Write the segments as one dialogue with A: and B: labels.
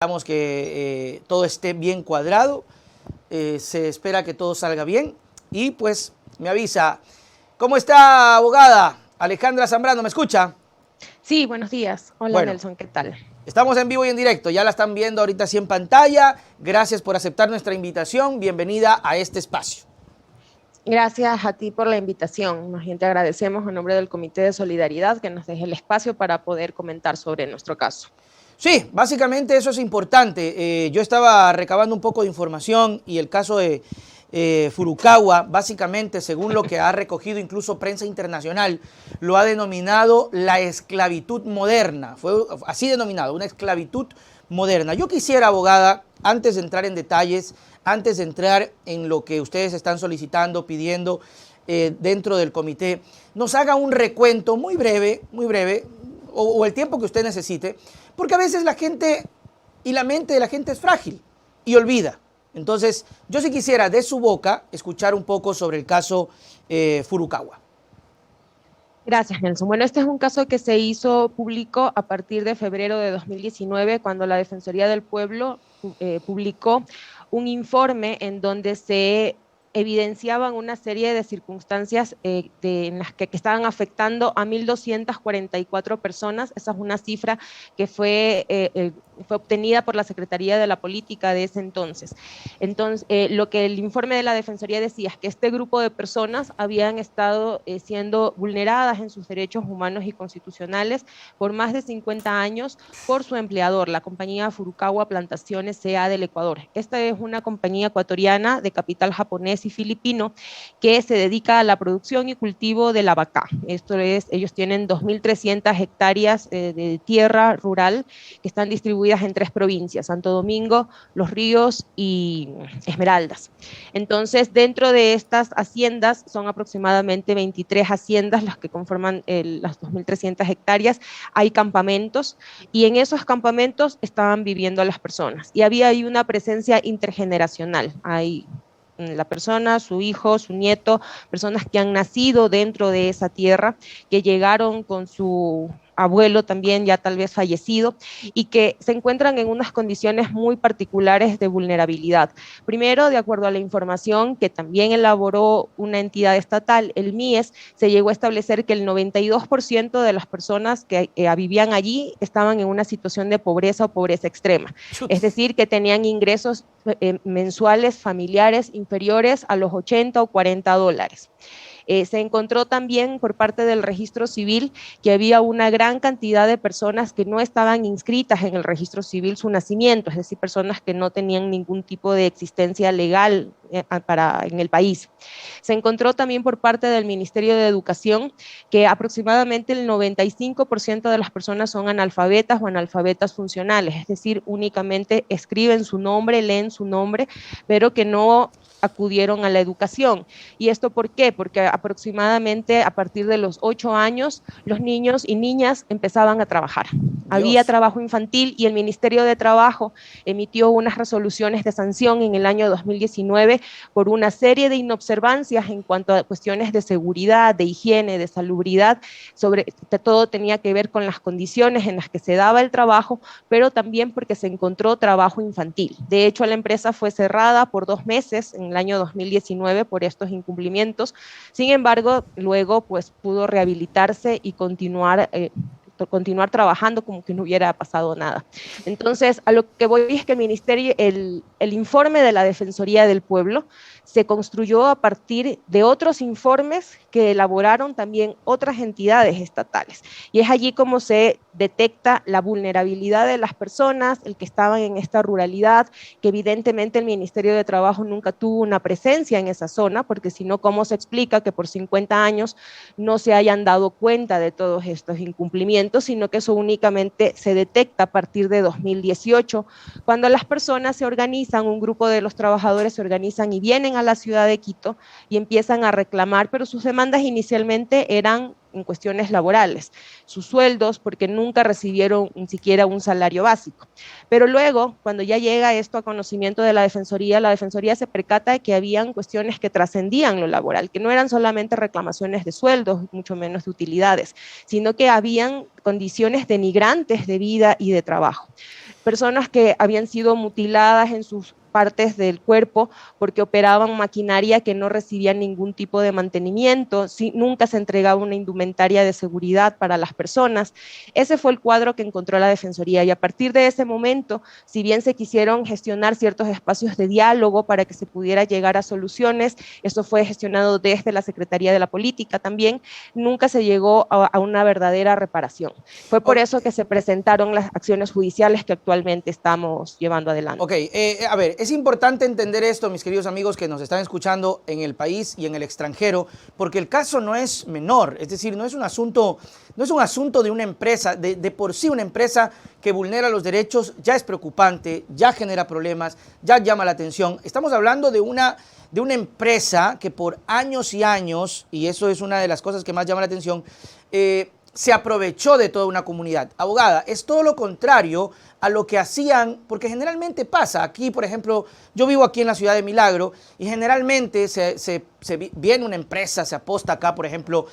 A: Esperamos que todo esté bien cuadrado, se espera que todo salga bien y pues me avisa. ¿Cómo está, abogada? Alejandra Zambrano, ¿me escucha?
B: Sí, buenos días. Hola
A: Bueno,
B: Nelson, ¿qué tal?
A: estamos en vivo y en directo, ya la están viendo ahorita así en pantalla. Gracias por aceptar nuestra invitación, bienvenida a este espacio.
B: Gracias a ti por la invitación. Más bien te agradecemos en nombre del Comité de Solidaridad que nos deje el espacio para poder comentar sobre nuestro caso.
A: Sí, básicamente eso es importante. Yo estaba recabando un poco de información y el caso de Furukawa, básicamente, según lo que ha recogido incluso prensa internacional, lo ha denominado la esclavitud moderna. Fue así denominado, una esclavitud moderna. Yo quisiera, abogada, antes de entrar en detalles, antes de entrar en lo que ustedes están solicitando, pidiendo dentro del comité, nos haga un recuento muy breve, o el tiempo que usted necesite, porque a veces la gente y la mente de la gente es frágil y olvida. Entonces, yo sí quisiera de su boca escuchar un poco sobre el caso Furukawa.
B: Gracias, Nelson. Bueno, este es un caso que se hizo público a partir de febrero de 2019, cuando la Defensoría del Pueblo publicó un informe en donde se evidenciaban una serie de circunstancias en las que estaban afectando a 1.244 personas. Esa es una cifra que fue obtenida por la Secretaría de la Política de ese entonces. Entonces, lo que el informe de la Defensoría decía es que este grupo de personas habían estado siendo vulneradas en sus derechos humanos y constitucionales por más de 50 años por su empleador, la compañía Furukawa Plantaciones C.A. del Ecuador. Esta es una compañía ecuatoriana de capital japonés y filipino que se dedica a la producción y cultivo de la vaca. Esto es, ellos tienen 2.300 hectáreas de tierra rural que están distribuidas en 3 provincias, Santo Domingo, Los Ríos y Esmeraldas. Entonces, dentro de estas haciendas, son aproximadamente 23 haciendas las que conforman las 2.300 hectáreas, hay campamentos y en esos campamentos estaban viviendo las personas y había ahí una presencia intergeneracional, hay la persona, su hijo, su nieto, personas que han nacido dentro de esa tierra, que llegaron con su abuelo también ya tal vez fallecido y que se encuentran en unas condiciones muy particulares de vulnerabilidad. Primero, de acuerdo a la información que también elaboró una entidad estatal, el MIES, se llegó a establecer que el 92% de las personas que vivían allí estaban en una situación de pobreza o pobreza extrema, es decir, que tenían ingresos mensuales familiares inferiores a los 80 o 40 dólares. Se encontró también por parte del registro civil que había una gran cantidad de personas que no estaban inscritas en el registro civil su nacimiento, es decir, personas que no tenían ningún tipo de existencia legal en el país. Se encontró también por parte del Ministerio de Educación que aproximadamente el 95% de las personas son analfabetas o analfabetas funcionales, es decir, únicamente escriben su nombre, leen su nombre, pero que no acudieron a la educación. ¿Y esto por qué? Porque aproximadamente a partir de los 8 años los niños y niñas empezaban a trabajar. Había
A: Dios.
B: trabajo infantil y el Ministerio de Trabajo emitió unas resoluciones de sanción en el año 2019 por una serie de inobservancias en cuanto a cuestiones de seguridad, de higiene, de salubridad, sobre todo tenía que ver con las condiciones en las que se daba el trabajo, pero también porque se encontró trabajo infantil. De hecho, la empresa fue cerrada por 2 meses en el año 2019 por estos incumplimientos. Sin embargo, luego pues pudo rehabilitarse y continuar trabajando como que no hubiera pasado nada. Entonces, a lo que voy es que el Ministerio, el informe de la Defensoría del Pueblo se construyó a partir de otros informes que elaboraron también otras entidades estatales. Y es allí como se detecta la vulnerabilidad de las personas, el que estaban en esta ruralidad, que evidentemente el Ministerio de Trabajo nunca tuvo una presencia en esa zona, porque si no, ¿cómo se explica que por 50 años no se hayan dado cuenta de todos estos incumplimientos, sino que eso únicamente se detecta a partir de 2018, cuando las personas se organizan, un grupo de los trabajadores se organizan y vienen a la ciudad de Quito y empiezan a reclamar, pero sus demandas inicialmente eran en cuestiones laborales, sus sueldos, porque nunca recibieron ni siquiera un salario básico. Pero luego, cuando ya llega esto a conocimiento de la Defensoría se percata de que habían cuestiones que trascendían lo laboral, que no eran solamente reclamaciones de sueldos, mucho menos de utilidades, sino que habían condiciones denigrantes de vida y de trabajo. personas que habían sido mutiladas en sus partes del cuerpo porque operaban maquinaria que no recibía ningún tipo de mantenimiento, nunca se entregaba una indumentaria de seguridad para las personas. Ese fue el cuadro que encontró la Defensoría y a partir de ese momento, si bien se quisieron gestionar ciertos espacios de diálogo para que se pudiera llegar a soluciones, eso fue gestionado desde la Secretaría de la Política también, nunca se llegó a una verdadera reparación. Fue por eso que se presentaron las acciones judiciales que actualmente estamos llevando adelante.
A: Ok, a ver, es importante entender esto, mis queridos amigos que nos están escuchando en el país y en el extranjero, porque el caso no es menor, es decir, no es un asunto de una empresa, de por sí una empresa que vulnera los derechos ya es preocupante, ya genera problemas, ya llama la atención. Estamos hablando de una empresa que por años y años, y eso es una de las cosas que más llama la atención, se aprovechó de toda una comunidad. Abogada, es todo lo contrario a lo que hacían, porque generalmente pasa. Aquí, por ejemplo, yo vivo aquí en la ciudad de Milagro y generalmente viene una empresa, se aposta acá, por ejemplo,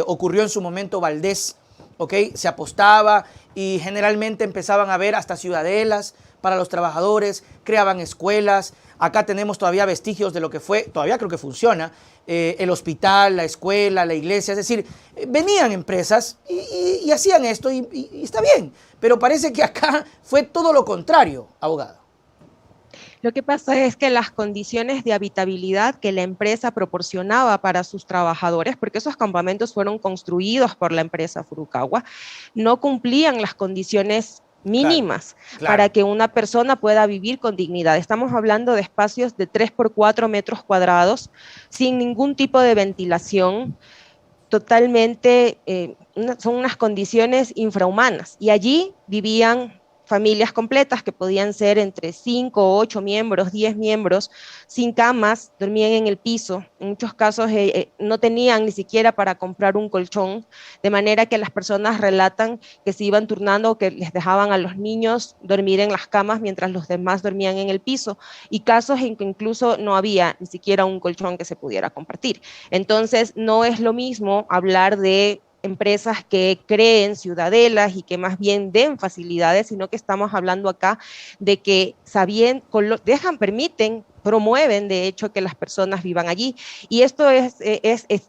A: ocurrió en su momento Valdés, ¿ok? Se apostaba y generalmente empezaban a haber hasta ciudadelas para los trabajadores, creaban escuelas. Acá tenemos todavía vestigios de lo que fue, todavía creo que funciona, el hospital, la escuela, la iglesia. Es decir, venían empresas y hacían esto y está bien. Pero parece que acá fue todo lo contrario, abogada.
B: Lo que pasa es que las condiciones de habitabilidad que la empresa proporcionaba para sus trabajadores, porque esos campamentos fueron construidos por la empresa Furukawa, no cumplían las condiciones mínimas para que una persona pueda vivir con dignidad. Estamos hablando de espacios de 3 por 4 metros cuadrados, sin ningún tipo de ventilación, totalmente, son unas condiciones infrahumanas. Y allí vivían familias completas que podían ser entre 5, 8 miembros, 10 miembros, sin camas, dormían en el piso. En muchos casos no tenían ni siquiera para comprar un colchón, de manera que las personas relatan que se iban turnando, que les dejaban a los niños dormir en las camas mientras los demás dormían en el piso, y casos en que incluso no había ni siquiera un colchón que se pudiera compartir. Entonces, no es lo mismo hablar de empresas que creen ciudadelas y que más bien den facilidades, sino que estamos hablando acá de que permiten, promueven de hecho que las personas vivan allí. Y esto es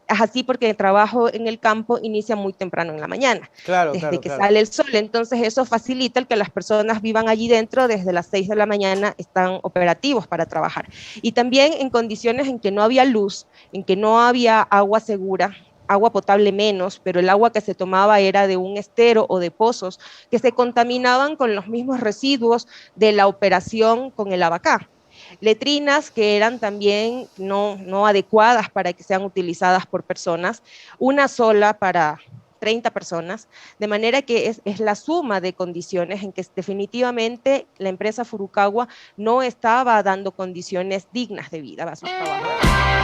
B: así porque el trabajo en el campo inicia muy temprano en la mañana, desde que sale el sol. Entonces eso facilita el que las personas vivan allí dentro. Desde las 6 de la mañana están operativos para trabajar. Y también en condiciones en que no había luz, en que no había agua segura, agua potable menos, pero el agua que se tomaba era de un estero o de pozos que se contaminaban con los mismos residuos de la operación con el abacá. Letrinas que eran también no adecuadas para que sean utilizadas por personas, una sola para 30 personas, de manera que es la suma de condiciones en que definitivamente la empresa Furukawa no estaba dando condiciones dignas de vida a sus trabajadores.